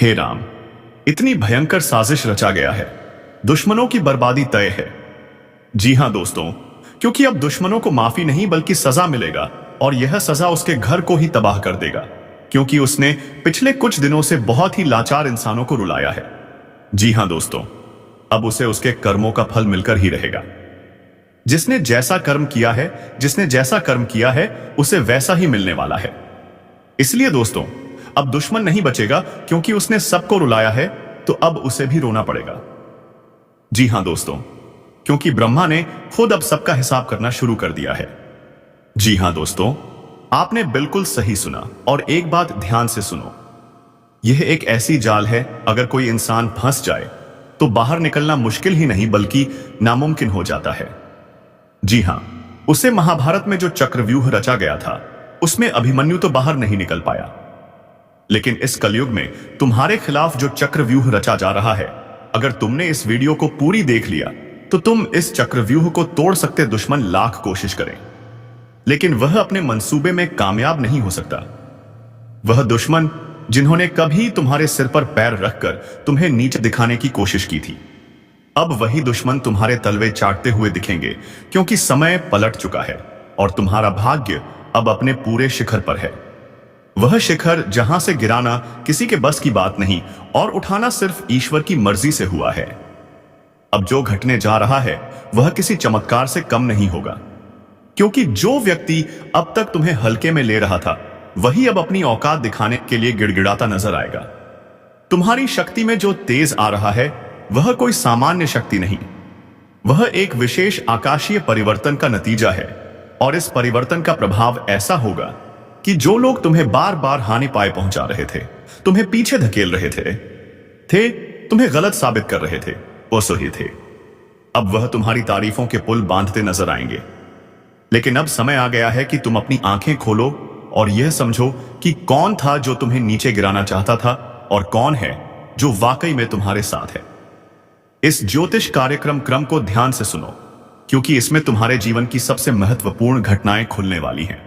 हे राम, इतनी भयंकर साजिश रचा गया है, दुश्मनों की बर्बादी तय है। जी हां दोस्तों, क्योंकि अब दुश्मनों को माफी नहीं बल्कि सजा मिलेगा, और यह सजा उसके घर को ही तबाह कर देगा, क्योंकि उसने पिछले कुछ दिनों से बहुत ही लाचार इंसानों को रुलाया है। जी हां दोस्तों, अब उसे उसके कर्मों का फल मिलकर ही रहेगा। जिसने जैसा कर्म किया है उसे वैसा ही मिलने वाला है। इसलिए दोस्तों, अब दुश्मन नहीं बचेगा, क्योंकि उसने सबको रुलाया है, तो अब उसे भी रोना पड़ेगा। जी हां दोस्तों, क्योंकि ब्रह्मा ने खुद अब सबका हिसाब करना शुरू कर दिया है। जी हां दोस्तों, आपने बिल्कुल सही सुना, और एक बात ध्यान से सुनो, यह एक ऐसी जाल है, अगर कोई इंसान फंस जाए तो बाहर निकलना मुश्किल ही नहीं बल्कि नामुमकिन हो जाता है। जी हां, उसे महाभारत में जो चक्रव्यूह रचा गया था, उसमें अभिमन्यु तो बाहर नहीं निकल पाया, लेकिन इस कलयुग में तुम्हारे खिलाफ जो चक्रव्यूह रचा जा रहा है, अगर तुमने इस वीडियो को पूरी देख लिया तो तुम इस चक्रव्यूह को तोड़ सकते दुश्मन लाख कोशिश करें, लेकिन वह अपने मंसूबे में कामयाब नहीं हो सकता। वह दुश्मन जिन्होंने कभी तुम्हारे सिर पर पैर रखकर तुम्हें नीचे दिखाने की कोशिश की थी, अब वही दुश्मन तुम्हारे तलवे चाटते हुए दिखेंगे, क्योंकि समय पलट चुका है और तुम्हारा भाग्य अब अपने पूरे शिखर पर है। वह शिखर जहां से गिराना किसी के बस की बात नहीं और उठाना सिर्फ ईश्वर की मर्जी से हुआ है। अब जो घटने जा रहा है वह किसी चमत्कार से कम नहीं होगा, क्योंकि जो व्यक्ति अब तक तुम्हें हल्के में ले रहा था, वही अब अपनी औकात दिखाने के लिए गिड़गिड़ाता नजर आएगा। तुम्हारी शक्ति में जो तेज आ रहा है वह कोई सामान्य शक्ति नहीं, वह एक विशेष आकाशीय परिवर्तन का नतीजा है, और इस परिवर्तन का प्रभाव ऐसा होगा कि जो लोग तुम्हें बार बार हानि पाए पहुंचा रहे थे, तुम्हें पीछे धकेल रहे थे, तुम्हें गलत साबित कर रहे थे, वो सही थे। अब वह तुम्हारी तारीफों के पुल बांधते नजर आएंगे। लेकिन अब समय आ गया है कि तुम अपनी आंखें खोलो और यह समझो कि कौन था जो तुम्हें नीचे गिराना चाहता था, और कौन है जो वाकई में तुम्हारे साथ है। इस ज्योतिष कार्यक्रम को ध्यान से सुनो, क्योंकि इसमें तुम्हारे जीवन की सबसे महत्वपूर्ण घटनाएं खुलने वाली हैं,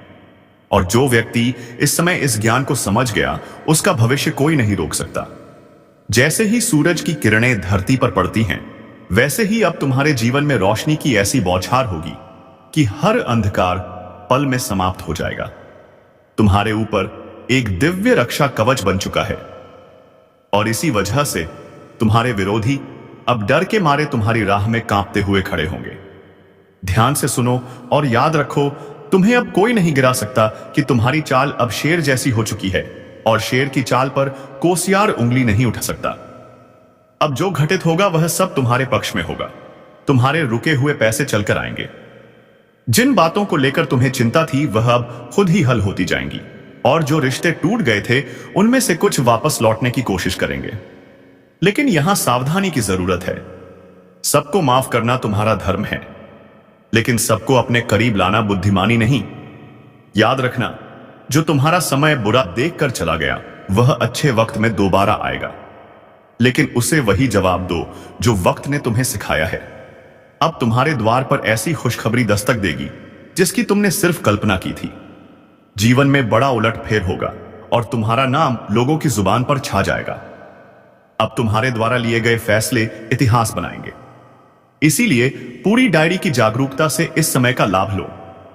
और जो व्यक्ति इस समय इस ज्ञान को समझ गया, उसका भविष्य कोई नहीं रोक सकता। जैसे ही सूरज की किरणें धरती पर पड़ती हैं, वैसे ही अब तुम्हारे जीवन में रोशनी की ऐसी बौछार होगी कि हर अंधकार पल में समाप्त हो जाएगा। तुम्हारे ऊपर एक दिव्य रक्षा कवच बन चुका है, और इसी वजह से तुम्हारे विरोधी अब डर के मारे तुम्हारी राह में कांपते हुए खड़े होंगे। ध्यान से सुनो और याद रखो, तुम्हें अब कोई नहीं गिरा सकता कि तुम्हारी चाल अब शेर जैसी हो चुकी है, और शेर की चाल पर कोसियार उंगली नहीं उठा सकता। अब जो घटित होगा वह सब तुम्हारे पक्ष में होगा। तुम्हारे रुके हुए पैसे चलकर आएंगे। जिन बातों को लेकर तुम्हें चिंता थी वह अब खुद ही हल होती जाएंगी, और जो रिश्ते टूट गए थे उनमें से कुछ वापस लौटने की कोशिश करेंगे। लेकिन यहां सावधानी की जरूरत है। सबको माफ करना तुम्हारा धर्म है, लेकिन सबको अपने करीब लाना बुद्धिमानी नहीं। याद रखना, जो तुम्हारा समय बुरा देखकर चला गया वह अच्छे वक्त में दोबारा आएगा, लेकिन उसे वही जवाब दो जो वक्त ने तुम्हें सिखाया है। अब तुम्हारे द्वार पर ऐसी खुशखबरी दस्तक देगी जिसकी तुमने सिर्फ कल्पना की थी। जीवन में बड़ा उलटफेर होगा और तुम्हारा नाम लोगों की जुबान पर छा जाएगा। अब तुम्हारे द्वारा लिए गए फैसले इतिहास बनाएंगे। इसीलिए पूरी डायरी की जागरूकता से इस समय का लाभ लो,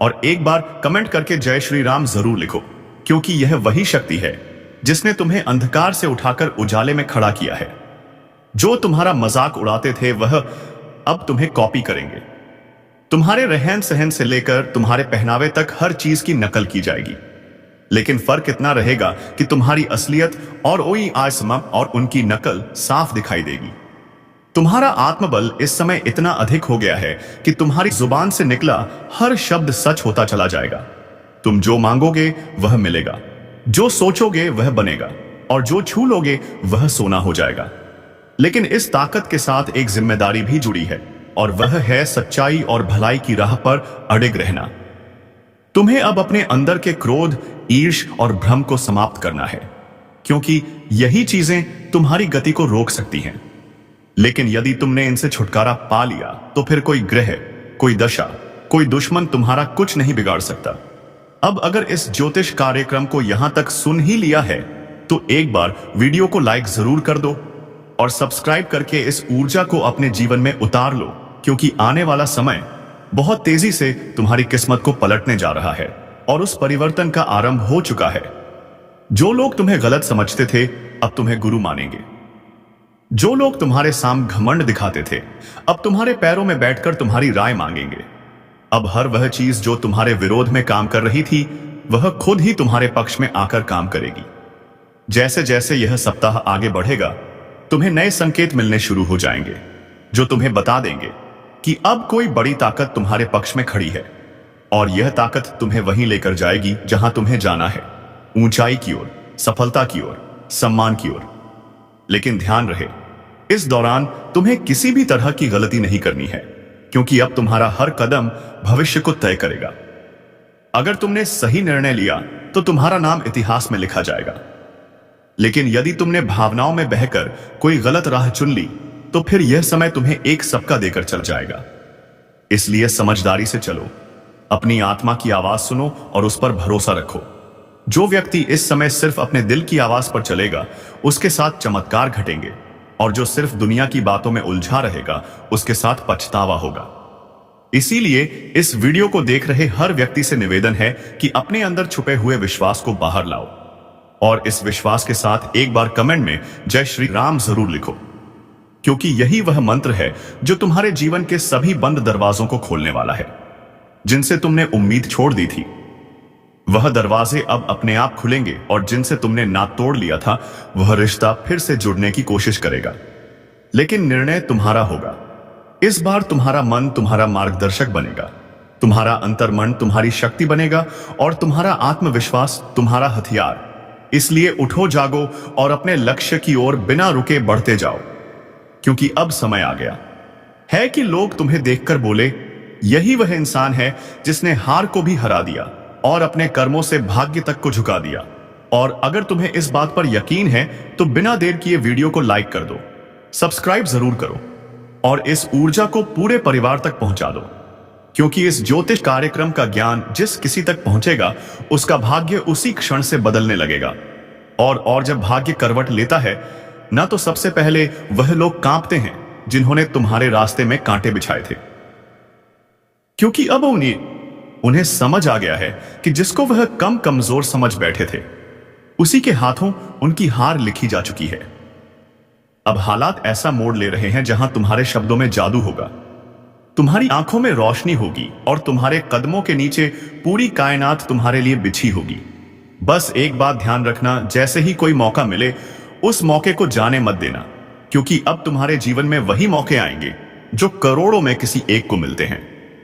और एक बार कमेंट करके जय श्री राम जरूर लिखो, क्योंकि यह वही शक्ति है जिसने तुम्हें अंधकार से उठाकर उजाले में खड़ा किया है। जो तुम्हारा मजाक उड़ाते थे वह अब तुम्हें कॉपी करेंगे। तुम्हारे रहन सहन से लेकर तुम्हारे पहनावे तक हर चीज की नकल की जाएगी, लेकिन फर्क इतना रहेगा कि तुम्हारी असलियत और ओई आसमा और उनकी नकल साफ दिखाई देगी। तुम्हारा आत्मबल इस समय इतना अधिक हो गया है कि तुम्हारी जुबान से निकला हर शब्द सच होता चला जाएगा। तुम जो मांगोगे वह मिलेगा, जो सोचोगे वह बनेगा, और जो छू लोगे वह सोना हो जाएगा। लेकिन इस ताकत के साथ एक जिम्मेदारी भी जुड़ी है, और वह है सच्चाई और भलाई की राह पर अडिग रहना। तुम्हें अब अपने अंदर के क्रोध, ईर्ष और भ्रम को समाप्त करना है, क्योंकि यही चीजें तुम्हारी गति को रोक सकती हैं। लेकिन यदि तुमने इनसे छुटकारा पा लिया तो फिर कोई ग्रह, कोई दशा, कोई दुश्मन तुम्हारा कुछ नहीं बिगाड़ सकता। अब अगर इस ज्योतिष कार्यक्रम को यहां तक सुन ही लिया है तो एक बार वीडियो को लाइक जरूर कर दो और सब्सक्राइब करके इस ऊर्जा को अपने जीवन में उतार लो, क्योंकि आने वाला समय बहुत तेजी से तुम्हारी किस्मत को पलटने जा रहा है और उस परिवर्तन का आरंभ हो चुका है। जो लोग तुम्हें गलत समझते थे अब तुम्हें गुरु मानेंगे। जो लोग तुम्हारे सामने घमंड दिखाते थे अब तुम्हारे पैरों में बैठकर तुम्हारी राय मांगेंगे। अब हर वह चीज जो तुम्हारे विरोध में काम कर रही थी वह खुद ही तुम्हारे पक्ष में आकर काम करेगी। जैसे जैसे यह सप्ताह आगे बढ़ेगा तुम्हें नए संकेत मिलने शुरू हो जाएंगे जो तुम्हें बता देंगे कि अब कोई बड़ी ताकत तुम्हारे पक्ष में खड़ी है और यह ताकत तुम्हें वहीं लेकर जाएगी जहां तुम्हें जाना है, ऊंचाई की ओर, सफलता की ओर, सम्मान की ओर। लेकिन ध्यान रहे, इस दौरान तुम्हें किसी भी तरह की गलती नहीं करनी है, क्योंकि अब तुम्हारा हर कदम भविष्य को तय करेगा। अगर तुमने सही निर्णय लिया तो तुम्हारा नाम इतिहास में लिखा जाएगा, लेकिन यदि तुमने भावनाओं में बहकर कोई गलत राह चुन ली तो फिर यह समय तुम्हें एक सबका देकर चल जाएगा। इसलिए समझदारी से चलो, अपनी आत्मा की आवाज सुनो और उस पर भरोसा रखो। जो व्यक्ति इस समय सिर्फ अपने दिल की आवाज पर चलेगा उसके साथ चमत्कार घटेंगे, और जो सिर्फ दुनिया की बातों में उलझा रहेगा उसके साथ पछतावा होगा। इसीलिए इस वीडियो को देख रहे हर व्यक्ति से निवेदन है कि अपने अंदर छुपे हुए विश्वास को बाहर लाओ और इस विश्वास के साथ एक बार कमेंट में जय श्री राम जरूर लिखो, क्योंकि यही वह मंत्र है जो तुम्हारे जीवन के सभी बंद दरवाजों को खोलने वाला है। जिनसे तुमने उम्मीद छोड़ दी थी वह दरवाजे अब अपने आप खुलेंगे, और जिनसे तुमने नाता तोड़ लिया था वह रिश्ता फिर से जुड़ने की कोशिश करेगा। लेकिन निर्णय तुम्हारा होगा। इस बार तुम्हारा मन तुम्हारा मार्गदर्शक बनेगा, तुम्हारा अंतर्मन तुम्हारी शक्ति बनेगा और तुम्हारा आत्मविश्वास तुम्हारा हथियार। इसलिए उठो, जागो और अपने लक्ष्य की ओर बिना रुके बढ़ते जाओ, क्योंकि अब समय आ गया है कि लोग तुम्हें देखकर बोले, यही वह इंसान है जिसने हार को भी हरा दिया और अपने कर्मों से भाग्य तक को झुका दिया। और अगर तुम्हें इस बात पर यकीन है तो बिना देर किए वीडियो को लाइक कर दो, सब्सक्राइब जरूर करो और इस ऊर्जा को पूरे परिवार तक पहुंचा दो, क्योंकि इस ज्योतिष कार्यक्रम का ज्ञान जिस किसी तक पहुंचेगा उसका भाग्य उसी क्षण से बदलने लगेगा। और जब भाग्य करवट लेता है ना तो सबसे पहले वह लोग कांपते हैं जिन्होंने तुम्हारे रास्ते में कांटे बिछाए थे, क्योंकि अब उन्हें समझ आ गया है कि जिसको वह कमजोर समझ बैठे थे उसी के हाथों उनकी हार लिखी जा चुकी है। अब हालात ऐसा मोड़ ले रहे हैं जहां तुम्हारे शब्दों में जादू होगा, तुम्हारी आंखों में रोशनी होगी और तुम्हारे कदमों के नीचे पूरी कायनात तुम्हारे लिए बिछी होगी। बस एक बात ध्यान रखना, जैसे ही कोई मौका मिले उस मौके को जाने मत देना, क्योंकि अब तुम्हारे जीवन में वही मौके आएंगे जो करोड़ों में किसी एक को मिलते हैं।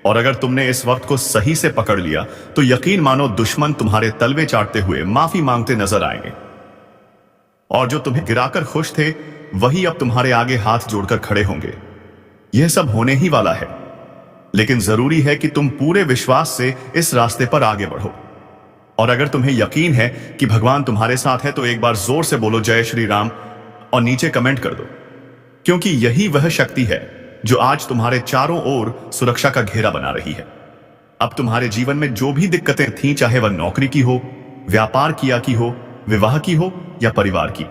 और अगर तुमने इस वक्त को सही से पकड़ लिया तो यकीन मानो दुश्मन तुम्हारे तलवे चाटते हुए माफी मांगते नजर आएंगे, और जो तुम्हें गिराकर खुश थे वही अब तुम्हारे आगे हाथ जोड़कर खड़े होंगे। यह सब होने ही वाला है, लेकिन जरूरी है कि तुम पूरे विश्वास से इस रास्ते पर आगे बढ़ो। और अगर तुम्हें यकीन है कि भगवान तुम्हारे साथ है तो एक बार जोर से बोलो जय श्री राम और नीचे कमेंट कर दो, क्योंकि यही वह शक्ति है जो आज तुम्हारे चारों ओर सुरक्षा का घेरा बना रही है। अब तुम्हारे जीवन में जो भी दिक्कतें थीं, चाहे वह नौकरी की हो, व्यापार की हो, विवाह की हो या परिवार की,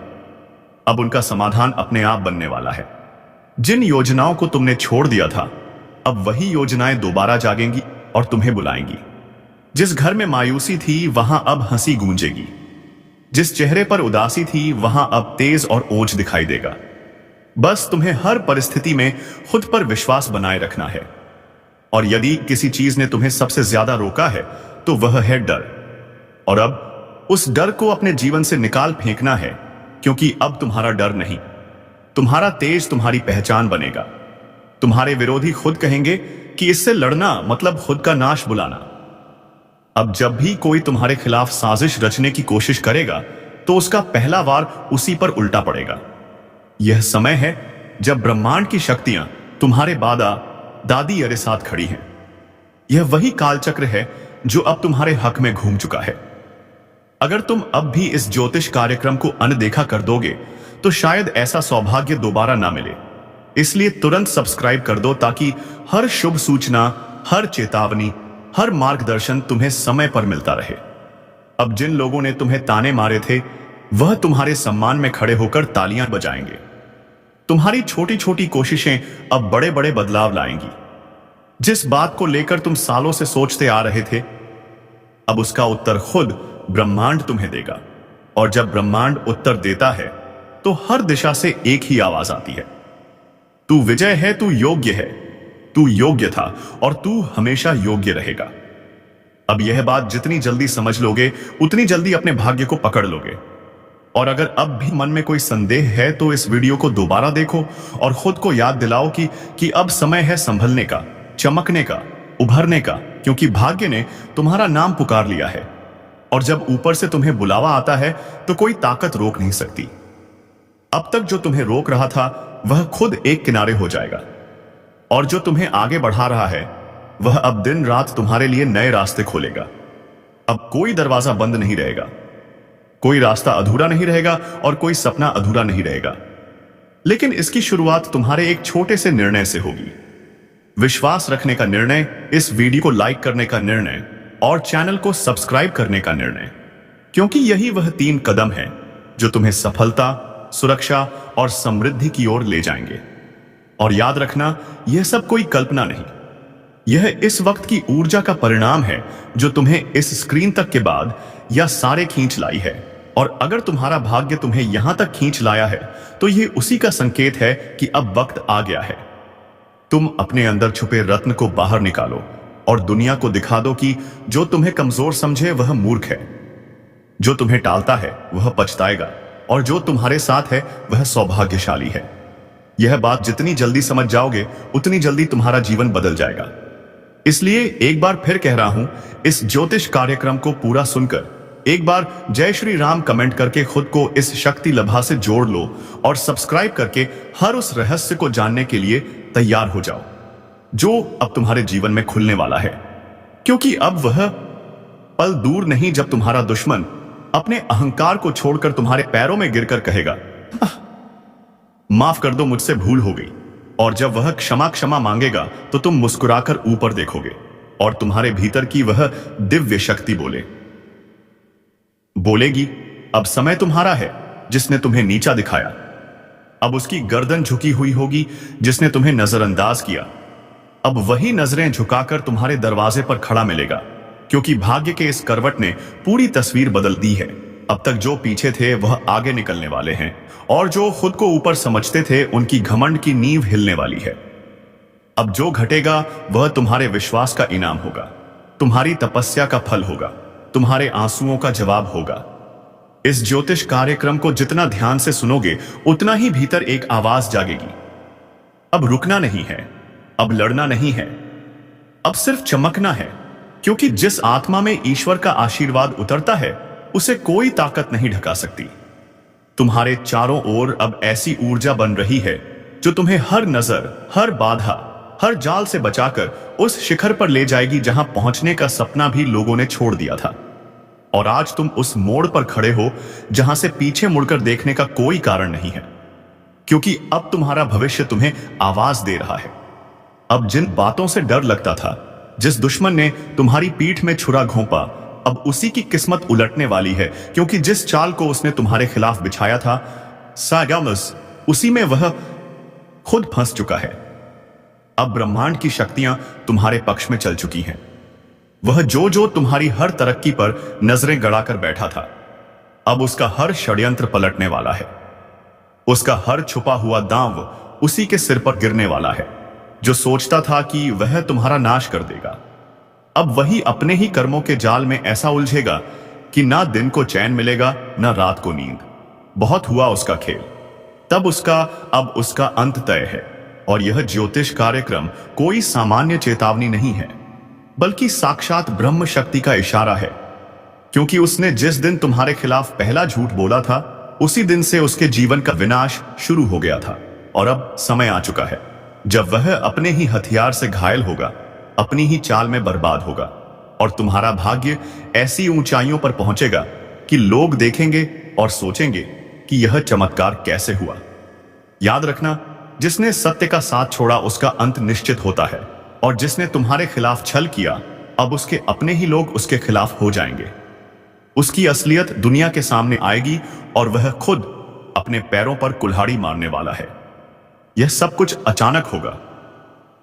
अब उनका समाधान अपने आप बनने वाला है। जिन योजनाओं को तुमने छोड़ दिया था अब वही योजनाएं दोबारा जागेंगी और तुम्हें बुलाएंगी। जिस घर में मायूसी थी वहां अब हंसी गूंजेगी, जिस चेहरे पर उदासी थी वहां अब तेज और ओज दिखाई देगा। बस तुम्हें हर परिस्थिति में खुद पर विश्वास बनाए रखना है, और यदि किसी चीज ने तुम्हें सबसे ज्यादा रोका है तो वह है डर। और अब उस डर को अपने जीवन से निकाल फेंकना है, क्योंकि अब तुम्हारा डर नहीं, तुम्हारा तेज तुम्हारी पहचान बनेगा। तुम्हारे विरोधी खुद कहेंगे कि इससे लड़ना मतलब खुद का नाश बुलाना। अब जब भी कोई तुम्हारे खिलाफ साजिश रचने की कोशिश करेगा तो उसका पहला वार उसी पर उल्टा पड़ेगा। यह समय है जब ब्रह्मांड की शक्तियां तुम्हारे बादा दादी अरे साथ खड़ी हैं। यह वही कालचक्र है जो अब तुम्हारे हक में घूम चुका है। अगर तुम अब भी इस ज्योतिष कार्यक्रम को अनदेखा कर दोगे तो शायद ऐसा सौभाग्य दोबारा ना मिले। इसलिए तुरंत सब्सक्राइब कर दो ताकि हर शुभ सूचना, हर चेतावनी, हर मार्गदर्शन तुम्हें समय पर मिलता रहे। अब जिन लोगों ने तुम्हें ताने मारे थे वह तुम्हारे सम्मान में खड़े होकर तालियां बजाएंगे। तुम्हारी छोटी छोटी कोशिशें अब बड़े बड़े बदलाव लाएंगी। जिस बात को लेकर तुम सालों से सोचते आ रहे थे, अब उसका उत्तर खुद ब्रह्मांड तुम्हें देगा। और जब ब्रह्मांड उत्तर देता है तो हर दिशा से एक ही आवाज आती है, तू विजय है, तू योग्य है, तू योग्य था और तू हमेशा योग्य रहेगा। अब यह बात जितनी जल्दी समझ लोगे उतनी जल्दी अपने भाग्य को पकड़ लोगे। और अगर अब भी मन में कोई संदेह है तो इस वीडियो को दोबारा देखो और खुद को याद दिलाओ कि अब समय है संभलने का, चमकने का, उभरने का, क्योंकि भाग्य ने तुम्हारा नाम पुकार लिया है। और जब ऊपर से तुम्हें बुलावा आता है तो कोई ताकत रोक नहीं सकती। अब तक जो तुम्हें रोक रहा था वह खुद एक किनारे हो जाएगा, और जो तुम्हें आगे बढ़ा रहा है वह अब दिन रात तुम्हारे लिए नए रास्ते खोलेगा। अब कोई दरवाजा बंद नहीं रहेगा, कोई रास्ता अधूरा नहीं रहेगा और कोई सपना अधूरा नहीं रहेगा। लेकिन इसकी शुरुआत तुम्हारे एक छोटे से निर्णय से होगी। विश्वास रखने का निर्णय, इस वीडियो को लाइक करने का निर्णय और चैनल को सब्सक्राइब करने का निर्णय, क्योंकि यही वह 3 कदम हैं जो तुम्हें सफलता, सुरक्षा और समृद्धि की ओर ले जाएंगे। और याद रखना, यह सब कोई कल्पना नहीं, यह इस वक्त की ऊर्जा का परिणाम है जो तुम्हें इस स्क्रीन तक के बाद या सारे खींच लाई है। और अगर तुम्हारा भाग्य तुम्हें यहां तक खींच लाया है तो यह उसी का संकेत है कि अब वक्त आ गया है। तुम अपने अंदर छुपे रत्न को बाहर निकालो और दुनिया को दिखा दो कि जो तुम्हें कमजोर समझे वह मूर्ख है, जो तुम्हें टालता है वह पछताएगा, और जो तुम्हारे साथ है वह सौभाग्यशाली है। यह बात जितनी जल्दी समझ जाओगे उतनी जल्दी तुम्हारा जीवन बदल जाएगा। इसलिए एक बार फिर कह रहा हूं, इस ज्योतिष कार्यक्रम को पूरा सुनकर एक बार जय श्री राम कमेंट करके खुद को इस शक्ति लभा से जोड़ लो और सब्सक्राइब करके हर उस रहस्य को जानने के लिए तैयार हो जाओ जो अब तुम्हारे जीवन में खुलने वाला है। क्योंकि अब वह पल दूर नहीं जब तुम्हारा दुश्मन अपने अहंकार को छोड़कर तुम्हारे पैरों में गिरकर कहेगा, माफ कर दो, मुझसे भूल हो गई। और जब वह क्षमा मांगेगा तो तुम मुस्कुराकर ऊपर देखोगे और तुम्हारे भीतर की वह दिव्य शक्ति बोलेगी, अब समय तुम्हारा है जिसने तुम्हें नीचा दिखाया। अब उसकी गर्दन झुकी हुई होगी जिसने तुम्हें नजरअंदाज किया। अब वही नजरें झुकाकर तुम्हारे दरवाजे पर खड़ा मिलेगा, क्योंकि भाग्य के इस करवट ने पूरी तस्वीर बदल दी है। अब तक जो पीछे थे वह आगे निकलने वाले हैं, और जो खुद को ऊपर समझते थे उनकी घमंड की नींव हिलने वाली है। अब जो घटेगा वह तुम्हारे विश्वास का इनाम होगा, तुम्हारी तपस्या का फल होगा, तुम्हारे आंसुओं का जवाब होगा। इस ज्योतिष कार्यक्रम को जितना ध्यान से सुनोगे उतना ही भीतर एक आवाज जागेगी, अब रुकना नहीं है, अब लड़ना नहीं है, अब सिर्फ चमकना है। क्योंकि जिस आत्मा में ईश्वर का आशीर्वाद उतरता है उसे कोई ताकत नहीं ढका सकती। तुम्हारे चारों ओर अब ऐसी ऊर्जा बन रही है जो तुम्हें हर नजर, हर बाधा, हर जाल से बचाकर उस शिखर पर ले जाएगी जहां पहुंचने का सपना भी लोगों ने छोड़ दिया था। और आज तुम उस मोड़ पर खड़े हो जहां से पीछे मुड़कर देखने का कोई कारण नहीं है, क्योंकि अब तुम्हारा भविष्य तुम्हें आवाज दे रहा है। अब जिन बातों से डर लगता था, जिस दुश्मन ने तुम्हारी पीठ में छुरा घोंपा, अब उसी की किस्मत उलटने वाली है, क्योंकि जिस चाल को उसने तुम्हारे खिलाफ बिछाया था, सागामस, उसी में वह खुद फंस चुका है। अब ब्रह्मांड की शक्तियां तुम्हारे पक्ष में चल चुकी हैं। वह जो तुम्हारी हर तरक्की पर नजरें गड़ाकर बैठा था, अब उसका हर षड्यंत्र पलटने वाला है। उसका हर छुपा हुआ दांव उसी के सिर पर गिरने वाला है। जो सोचता था कि वह तुम्हारा नाश कर देगा, अब वही अपने ही कर्मों के जाल में ऐसा उलझेगा कि ना दिन को चैन मिलेगा ना रात को नींद। बहुत हुआ उसका खेल, अब उसका अंत तय है। और यह ज्योतिष कार्यक्रम कोई सामान्य चेतावनी नहीं है, बल्कि साक्षात ब्रह्म शक्ति का इशारा है। क्योंकि उसने जिस दिन तुम्हारे खिलाफ पहला झूठ बोला था, उसी दिन से उसके जीवन का विनाश शुरू हो गया था। और अब समय आ चुका है जब वह अपने ही हथियार से घायल होगा, अपनी ही चाल में बर्बाद होगा, और तुम्हारा भाग्य ऐसी ऊंचाइयों पर पहुंचेगा कि लोग देखेंगे और सोचेंगे कि यह चमत्कार कैसे हुआ। याद रखना, जिसने सत्य का साथ छोड़ा उसका अंत निश्चित होता है, और जिसने तुम्हारे खिलाफ छल किया, अब उसके अपने ही लोग उसके खिलाफ हो जाएंगे। उसकी असलियत दुनिया के सामने आएगी और वह खुद अपने पैरों पर कुल्हाड़ी मारने वाला है। यह सब कुछ अचानक होगा।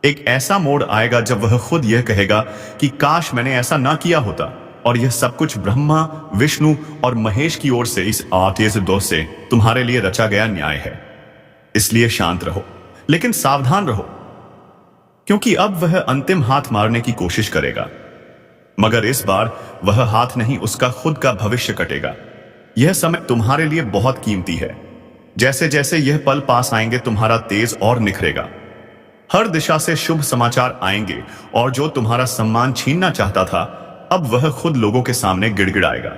एक ऐसा मोड़ आएगा जब वह खुद यह कहेगा कि काश मैंने ऐसा ना किया होता, और यह सब कुछ ब्रह्मा, विष्णु और महेश की ओर से इस आतेज दो से तुम्हारे लिए रचा गया न्याय है। इसलिए शांत रहो, लेकिन सावधान रहो, क्योंकि अब वह अंतिम हाथ मारने की कोशिश करेगा। मगर इस बार वह हाथ नहीं, उसका खुद का भविष्य कटेगा। यह समय तुम्हारे लिए बहुत कीमती है। जैसे जैसे यह पल पास आएंगे तुम्हारा तेज और निखरेगा। हर दिशा से शुभ समाचार आएंगे, और जो तुम्हारा सम्मान छीनना चाहता था अब वह खुद लोगों के सामने गिड़गिड़ाएगा।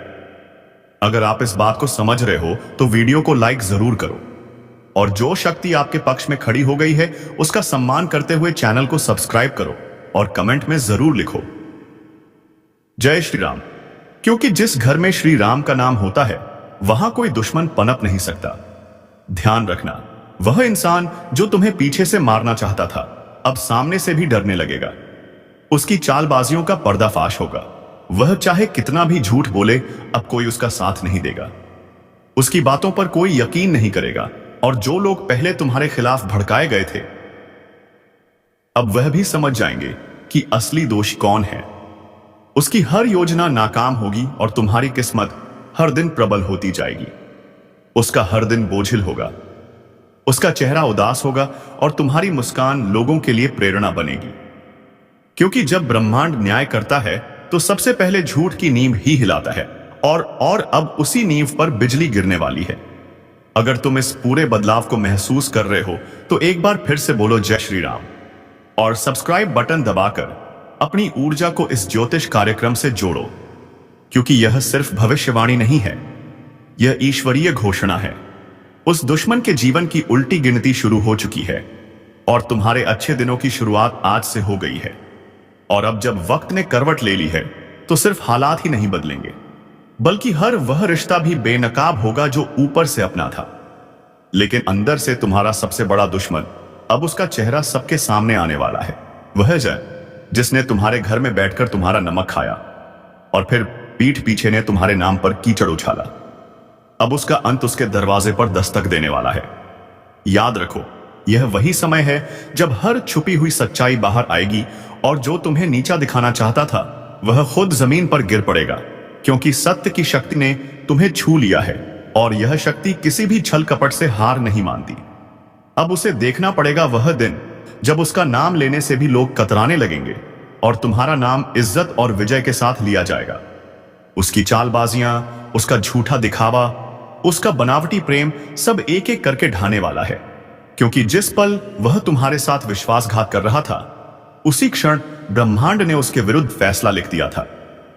अगर आप इस बात को समझ रहे हो तो वीडियो को लाइक जरूर करो, और जो शक्ति आपके पक्ष में खड़ी हो गई है उसका सम्मान करते हुए चैनल को सब्सक्राइब करो और कमेंट में जरूर लिखो जय श्री राम। क्योंकि जिस घर में श्री राम का नाम होता है वहां कोई दुश्मन पनप नहीं सकता। ध्यान रखना, वह इंसान जो तुम्हें पीछे से मारना चाहता था अब सामने से भी डरने लगेगा। उसकी चालबाजियों का पर्दाफाश होगा। वह चाहे कितना भी झूठ बोले अब कोई उसका साथ नहीं देगा। उसकी बातों पर कोई यकीन नहीं करेगा, और जो लोग पहले तुम्हारे खिलाफ भड़काए गए थे अब वह भी समझ जाएंगे कि असली दोषी कौन है। उसकी हर योजना नाकाम होगी और तुम्हारी किस्मत हर दिन प्रबल होती जाएगी। उसका हर दिन बोझिल होगा, उसका चेहरा उदास होगा और तुम्हारी मुस्कान लोगों के लिए प्रेरणा बनेगी। क्योंकि जब ब्रह्मांड न्याय करता है तो सबसे पहले झूठ की नींव ही हिलाता है, और अब उसी नींव पर बिजली गिरने वाली है। अगर तुम इस पूरे बदलाव को महसूस कर रहे हो तो एक बार फिर से बोलो जय श्री राम, और सब्सक्राइब बटन दबाकर अपनी ऊर्जा को इस ज्योतिष कार्यक्रम से जोड़ो। क्योंकि यह सिर्फ भविष्यवाणी नहीं है, यह ईश्वरीय घोषणा है। उस दुश्मन के जीवन की उल्टी गिनती शुरू हो चुकी है, और तुम्हारे अच्छे दिनों की शुरुआत आज से हो गई है। और अब जब वक्त ने करवट ले ली है तो सिर्फ हालात ही नहीं बदलेंगे, बल्कि हर वह रिश्ता भी बेनकाब होगा जो ऊपर से अपना था, लेकिन अंदर से तुम्हारा सबसे बड़ा दुश्मन। अब उसका चेहरा सबके सामने आने वाला है। वह जय जिसने तुम्हारे घर में बैठकर तुम्हारा नमक खाया और फिर पीठ पीछे ने तुम्हारे नाम पर कीचड़ उछाला, अब उसका अंत उसके दरवाजे पर दस्तक देने वाला है। याद रखो, यह वही समय है जब हर छुपी हुई सच्चाई बाहर आएगी, और जो तुम्हें नीचा दिखाना चाहता था वह खुद जमीन पर गिर पड़ेगा। क्योंकि सत्य की शक्ति ने तुम्हें छू लिया है, और यह शक्ति किसी भी छल कपट से हार नहीं मानती। अब उसे देखना पड़ेगा वह दिन जब उसका नाम लेने से भी लोग कतराने लगेंगे, और तुम्हारा नाम इज्जत और विजय के साथ लिया जाएगा। उसकी चालबाजियां, उसका झूठा दिखावा, उसका बनावटी प्रेम सब एक एक करके ढाने वाला है। क्योंकि जिस पल वह तुम्हारे साथ विश्वासघात कर रहा था उसी क्षण ब्रह्मांड ने उसके विरुद्ध फैसला लिख दिया था।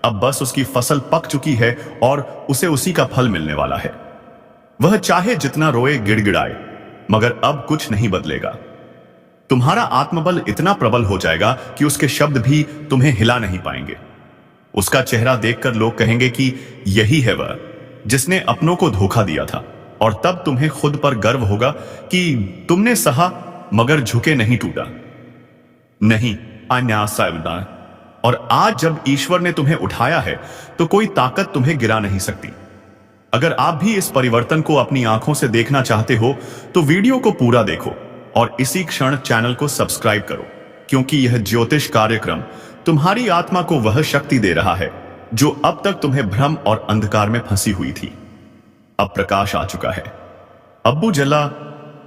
अब बस उसकी फसल पक चुकी है और उसे उसी का फल मिलने वाला है। वह चाहे जितना रोए गिड़गिड़ाए, मगर अब कुछ नहीं बदलेगा। तुम्हारा आत्मबल इतना प्रबल हो जाएगा कि उसके शब्द भी तुम्हें हिला नहीं पाएंगे। उसका चेहरा देखकर लोग कहेंगे कि यही है वह जिसने अपनों को धोखा दिया था, और तब तुम्हें खुद पर गर्व होगा कि तुमने सहा मगर झुके नहीं, टूटा नहीं, अन्याय। और आज जब ईश्वर ने तुम्हें उठाया है तो कोई ताकत तुम्हें गिरा नहीं सकती। अगर आप भी इस परिवर्तन को अपनी आंखों से देखना चाहते हो तो वीडियो को पूरा देखो और इसी क्षण चैनल को सब्सक्राइब करो, क्योंकि यह ज्योतिष कार्यक्रम तुम्हारी आत्मा को वह शक्ति दे रहा है जो अब तक तुम्हें भ्रम और अंधकार में फंसी हुई थी। अब प्रकाश आ चुका है। अब्बू जल्ला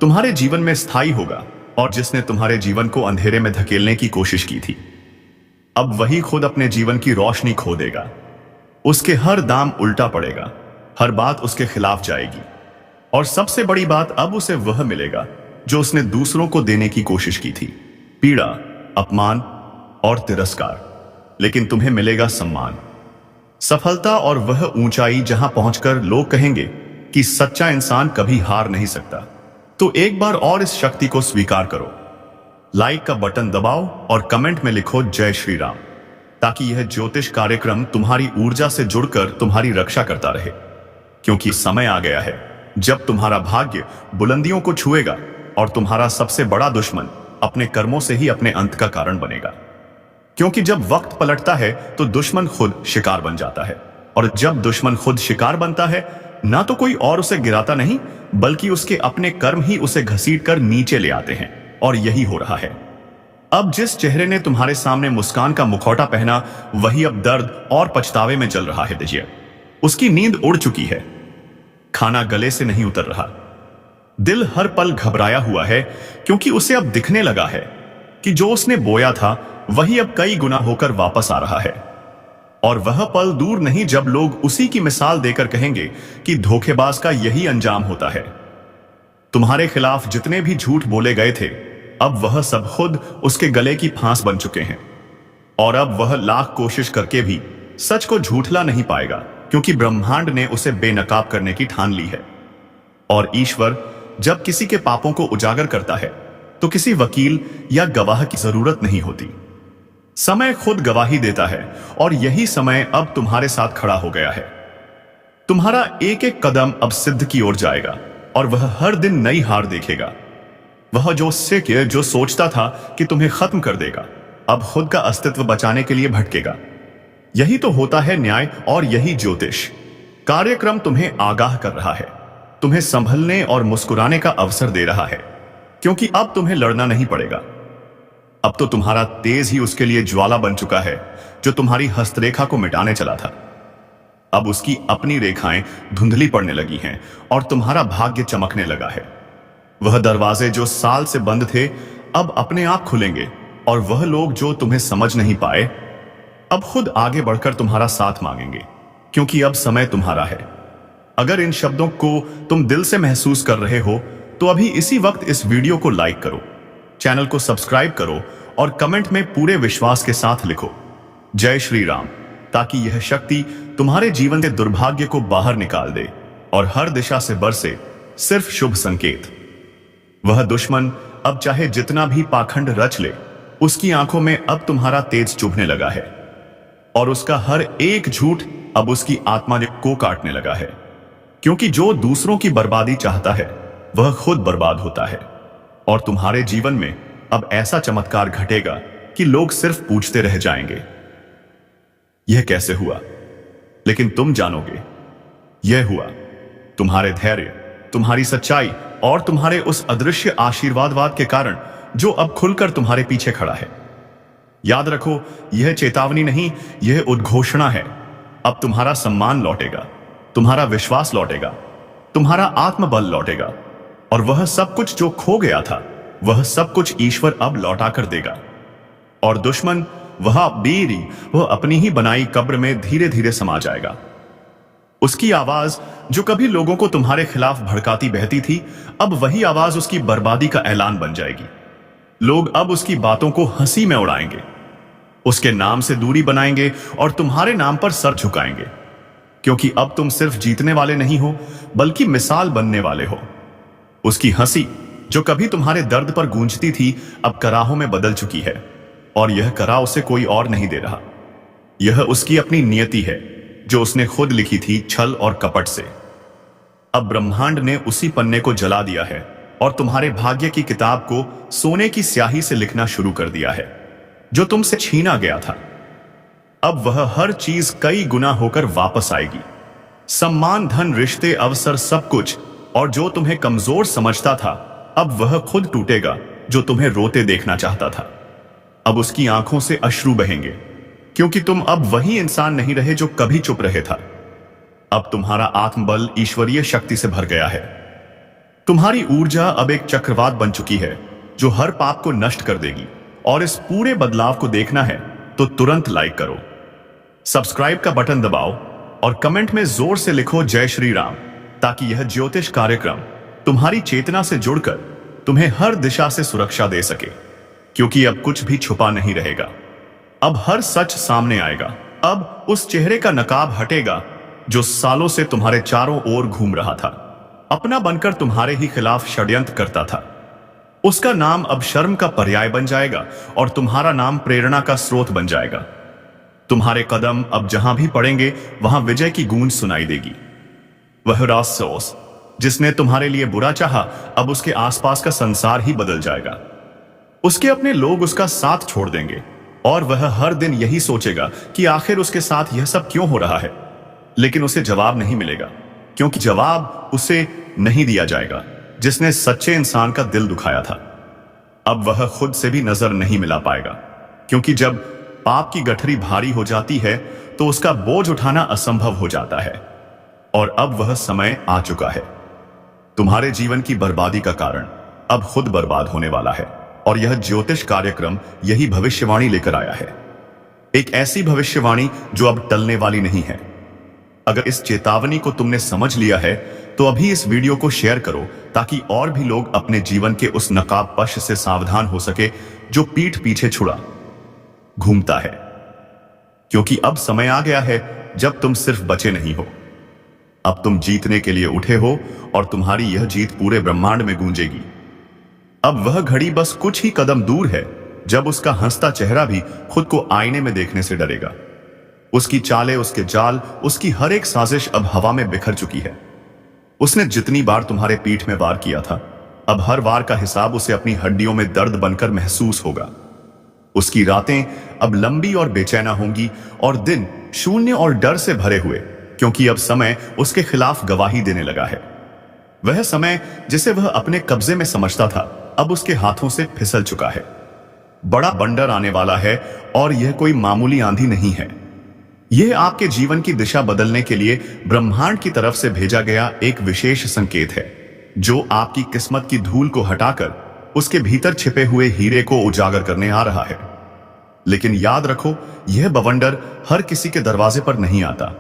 तुम्हारे जीवन में स्थायी होगा, और जिसने तुम्हारे जीवन को अंधेरे में धकेलने की कोशिश की थी अब वही खुद अपने जीवन की रोशनी खो देगा। उसके हर दाम उल्टा पड़ेगा, हर बात उसके खिलाफ जाएगी, और सबसे बड़ी बात अब उसे वह मिलेगा जो उसने दूसरों को देने की कोशिश की थी, पीड़ा, अपमान और तिरस्कार। लेकिन तुम्हें मिलेगा सम्मान, सफलता और वह ऊंचाई जहां पहुंचकर लोग कहेंगे कि सच्चा इंसान कभी हार नहीं सकता। तो एक बार और इस शक्ति को स्वीकार करो। लाइक का बटन दबाओ और कमेंट में लिखो जय श्री राम, ताकि यह ज्योतिष कार्यक्रम तुम्हारी ऊर्जा से जुड़कर तुम्हारी रक्षा करता रहे। क्योंकि समय आ गया है जब तुम्हारा भाग्य बुलंदियों को छुएगा और तुम्हारा सबसे बड़ा दुश्मन अपने कर्मों से ही अपने अंत का कारण बनेगा। क्योंकि जब वक्त पलटता है तो दुश्मन खुद शिकार बन जाता है। और जब दुश्मन खुद शिकार बनता है, ना तो कोई और उसे गिराता नहीं, बल्कि उसके अपने कर्म ही उसे घसीट कर नीचे ले आते हैं। और यही हो रहा है। अब जिस चेहरे ने तुम्हारे सामने मुस्कान का मुखौटा पहना, वही अब दर्द और पछतावे में जल रहा है। दीजिए, उसकी नींद उड़ चुकी है, खाना गले से नहीं उतर रहा, दिल हर पल घबराया हुआ है, क्योंकि उसे अब दिखने लगा है कि जो उसने बोया था वही अब कई गुना होकर वापस आ रहा है। और वह पल दूर नहीं जब लोग उसी की मिसाल देकर कहेंगे कि धोखेबाज का यही अंजाम होता है। तुम्हारे खिलाफ जितने भी झूठ बोले गए थे, अब वह सब खुद उसके गले की फांस बन चुके हैं। और अब वह लाख कोशिश करके भी सच को झूठला नहीं पाएगा, क्योंकि ब्रह्मांड ने उसे बेनकाब करने की ठान ली है। और ईश्वर जब किसी के पापों को उजागर करता है, तो किसी वकील या गवाह की जरूरत नहीं होती। समय खुद गवाही देता है, और यही समय अब तुम्हारे साथ खड़ा हो गया है। तुम्हारा एक एक कदम अब सिद्ध की ओर जाएगा, और वह हर दिन नई हार देखेगा। वह जो सोचता था कि तुम्हें खत्म कर देगा, अब खुद का अस्तित्व बचाने के लिए भटकेगा। यही तो होता है न्याय, और यही ज्योतिष कार्यक्रम तुम्हें आगाह कर रहा है, तुम्हें संभलने और मुस्कुराने का अवसर दे रहा है, क्योंकि अब तुम्हें लड़ना नहीं पड़ेगा। अब तो तुम्हारा तेज ही उसके लिए ज्वाला बन चुका है, जो तुम्हारी हस्तरेखा को मिटाने चला था। अब उसकी अपनी रेखाएं धुंधली पड़ने लगी हैं, और तुम्हारा भाग्य चमकने लगा है। वह दरवाजे जो साल से बंद थे, अब अपने आप खुलेंगे, और वह लोग जो तुम्हें समझ नहीं पाए, अब खुद आगे बढ़कर तुम्हारा साथ मांगेंगे, क्योंकि अब समय तुम्हारा है। अगर इन शब्दों को तुम दिल से महसूस कर रहे हो, तो अभी इसी वक्त इस वीडियो को लाइक करो, चैनल को सब्सक्राइब करो, और कमेंट में पूरे विश्वास के साथ लिखो जय श्री राम, ताकि यह शक्ति तुम्हारे जीवन के दुर्भाग्य को बाहर निकाल दे और हर दिशा से बरसे सिर्फ शुभ संकेत। वह दुश्मन अब चाहे जितना भी पाखंड रच ले, उसकी आंखों में अब तुम्हारा तेज चुभने लगा है, और उसका हर एक झूठ अब उसकी आत्मा को काटने लगा है। क्योंकि जो दूसरों की बर्बादी चाहता है, वह खुद बर्बाद होता है। और तुम्हारे जीवन में अब ऐसा चमत्कार घटेगा कि लोग सिर्फ पूछते रह जाएंगे, यह कैसे हुआ? लेकिन तुम जानोगे, यह हुआ तुम्हारे धैर्य, तुम्हारी सच्चाई और तुम्हारे उस अदृश्य आशीर्वाद के कारण, जो अब खुलकर तुम्हारे पीछे खड़ा है। याद रखो, यह चेतावनी नहीं, यह उद्घोषणा है। अब तुम्हारा सम्मान लौटेगा, तुम्हारा विश्वास लौटेगा, तुम्हारा आत्मबल लौटेगा, और वह सब कुछ जो खो गया था, वह सब कुछ ईश्वर अब लौटा कर देगा। और दुश्मन वह अपनी ही बनाई कब्र में धीरे धीरे समा जाएगा। उसकी आवाज जो कभी लोगों को तुम्हारे खिलाफ भड़काती बहती थी, अब वही आवाज उसकी बर्बादी का ऐलान बन जाएगी। लोग अब उसकी बातों को हंसी में उड़ाएंगे, उसके नाम से दूरी बनाएंगे और तुम्हारे नाम पर सर झुकाएंगे, क्योंकि अब तुम सिर्फ जीतने वाले नहीं हो, बल्कि मिसाल बनने वाले हो। उसकी हंसी जो कभी तुम्हारे दर्द पर गूंजती थी, अब कराहों में बदल चुकी है, और यह करा उसे कोई और नहीं दे रहा। यह उसकी अपनी नियति है, जो उसने खुद लिखी थी छल और कपट से। अब ब्रह्मांड ने उसी पन्ने को जला दिया है, और तुम्हारे भाग्य की किताब को सोने की स्याही से लिखना शुरू कर दिया है, जो तुमसे छीना गया था। अब वह हर चीज कई गुना होकर वापस आएगी, सम्मान, धन, रिश्ते, अवसर, सब कुछ। और जो तुम्हें कमजोर समझता था, अब वह खुद टूटेगा, जो तुम्हें रोते देखना चाहता था। अब उसकी आंखों से अश्रु बहेंगे, क्योंकि तुम अब वही इंसान नहीं रहे जो कभी चुप रहे था। अब तुम्हारा आत्मबल ईश्वरीय शक्ति से भर गया है। तुम्हारी ऊर्जा अब एक चक्रवात बन चुकी है, जो हर पाप को नष्ट कर देगी। और इस पूरे बदलाव को देखना है तो तुरंत लाइक करो, सब्सक्राइब का बटन दबाओ, और कमेंट में जोर से लिखो जय श्री राम, ताकि यह ज्योतिष कार्यक्रम तुम्हारी चेतना से जुड़कर तुम्हें हर दिशा से सुरक्षा दे सके। क्योंकि अब कुछ भी छुपा नहीं रहेगा, अब हर सच सामने आएगा। अब उस चेहरे का नकाब हटेगा जो सालों से तुम्हारे चारों ओर घूम रहा था, अपना बनकर तुम्हारे ही खिलाफ षड्यंत्र करता था। उसका नाम अब शर्म का पर्याय बन जाएगा, और तुम्हारा नाम प्रेरणा का स्रोत बन जाएगा। तुम्हारे कदम अब जहां भी पड़ेंगे, वहां विजय की गूंज सुनाई देगी। वह रासोस जिसने तुम्हारे लिए बुरा चाहा, अब उसके आसपास का संसार ही बदल जाएगा। उसके अपने लोग उसका साथ छोड़ देंगे, और वह हर दिन यही सोचेगा कि आखिर उसके साथ यह सब क्यों हो रहा है। लेकिन उसे जवाब नहीं मिलेगा, क्योंकि जवाब उसे नहीं दिया जाएगा जिसने सच्चे इंसान का दिल दुखाया था। अब वह खुद से भी नजर नहीं मिला पाएगा, क्योंकि जब पाप की गठरी भारी हो जाती है तो उसका बोझ उठाना असंभव हो जाता है। और अब वह समय आ चुका है। तुम्हारे जीवन की बर्बादी का कारण अब खुद बर्बाद होने वाला है, और यह ज्योतिष कार्यक्रम यही भविष्यवाणी लेकर आया है। एक ऐसी भविष्यवाणी जो अब टलने वाली नहीं है। अगर इस चेतावनी को तुमने समझ लिया है तो अभी इस वीडियो को शेयर करो, ताकि और भी लोग अपने जीवन के उस नकाबपोश से सावधान हो सके जो पीठ पीछे छुड़ा घूमता है। क्योंकि अब समय आ गया है जब तुम सिर्फ बचे नहीं हो, अब तुम जीतने के लिए उठे हो, और तुम्हारी यह जीत पूरे ब्रह्मांड में गूंजेगी। अब वह घड़ी बस कुछ ही कदम दूर है जब उसका हंसता चेहरा भी खुद को आईने में देखने से डरेगा। उसकी चालें, उसके जाल, उसकी हर एक साजिश अब हवा में बिखर चुकी है। उसने जितनी बार तुम्हारे पीठ में वार किया था, अब हर वार का हिसाब उसे अपनी हड्डियों में दर्द बनकर महसूस होगा। उसकी रातें अब लंबी और बेचैना होंगी, और दिन शून्य और डर से भरे हुए, क्योंकि अब समय उसके खिलाफ गवाही देने लगा है। वह समय जिसे वह अपने कब्जे में समझता था, अब उसके हाथों से फिसल चुका है। बड़ा बंडर आने वाला है, और यह कोई मामूली आंधी नहीं है। यह आपके जीवन की दिशा बदलने के लिए ब्रह्मांड की तरफ से भेजा गया एक विशेष संकेत है, जो आपकी किस्मत की धूल को हटाकर उसके भीतर छिपे हुए हीरे को उजागर करने आ रहा है। लेकिन याद रखो, यह बवंडर हर किसी के दरवाजे पर नहीं आता।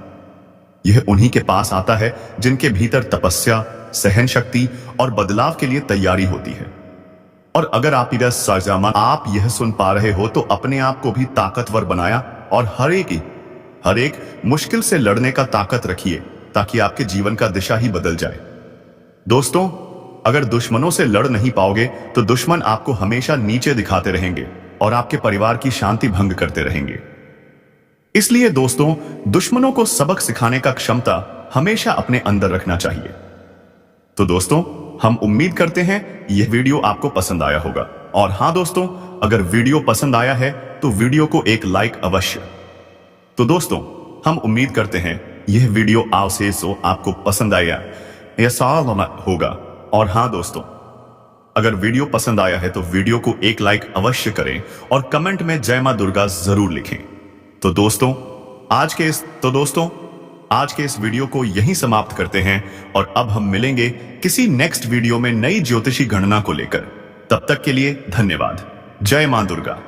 यह उन्हीं के पास आता है जिनके भीतर तपस्या, सहन शक्ति और बदलाव के लिए तैयारी होती है। और अगर आप यह सुन पा रहे हो तो अपने आप को भी ताकतवर बनाया, और हर एक मुश्किल से लड़ने का ताकत रखिए, ताकि आपके जीवन का दिशा ही बदल जाए। दोस्तों, अगर दुश्मनों से लड़ नहीं पाओगे तो दुश्मन आपको हमेशा नीचे दिखाते रहेंगे और आपके परिवार की शांति भंग करते रहेंगे। इसलिए दोस्तों, दुश्मनों को सबक सिखाने का क्षमता हमेशा अपने अंदर रखना चाहिए। तो दोस्तों, हम उम्मीद करते हैं यह वीडियो आपको पसंद आया होगा। और हां दोस्तों, अगर वीडियो पसंद आया है तो वीडियो को एक लाइक अवश्य। तो दोस्तों, हम उम्मीद करते हैं यह वीडियो आपको पसंद आया ऐसा होगा। और हां दोस्तों, अगर वीडियो पसंद आया है तो वीडियो को एक लाइक अवश्य करें, और कमेंट में जय मां दुर्गा जरूर लिखें। तो दोस्तों, आज के इस वीडियो को यहीं समाप्त करते हैं, और अब हम मिलेंगे किसी नेक्स्ट वीडियो में नई ज्योतिषी गणना को लेकर। तब तक के लिए धन्यवाद। जय मां दुर्गा।